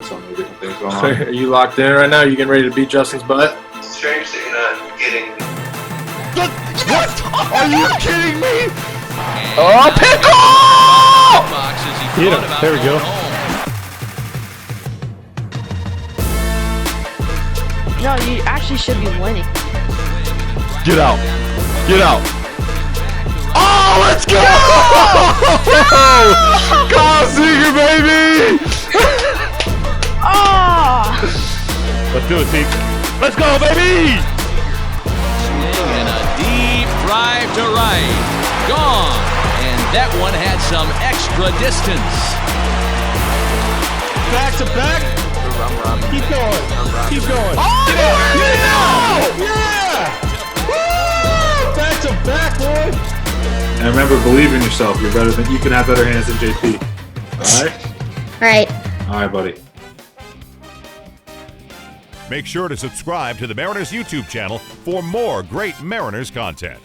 so many different things going on. Are you locked in right now? Are you getting ready to beat Justin's butt? It's strange that you're not getting... What? Are you kidding me? Oh, pickle! Hit him. There we go. No, you actually should be winning. Get out. Get out. Oh, let's go! Kyle Seager, baby! Oh! Let's do it, Teak. Let's go, baby! And a deep drive to right. Gone. And that one had some extra distance. Back to back. Keep going. Keep going. Oh, Yeah! Woo! Back to back, boy. And remember, believe in yourself. You're better than you can have better hands than JP. All right. Right. All right, buddy. Make sure to subscribe to the Mariners YouTube channel for more great Mariners content.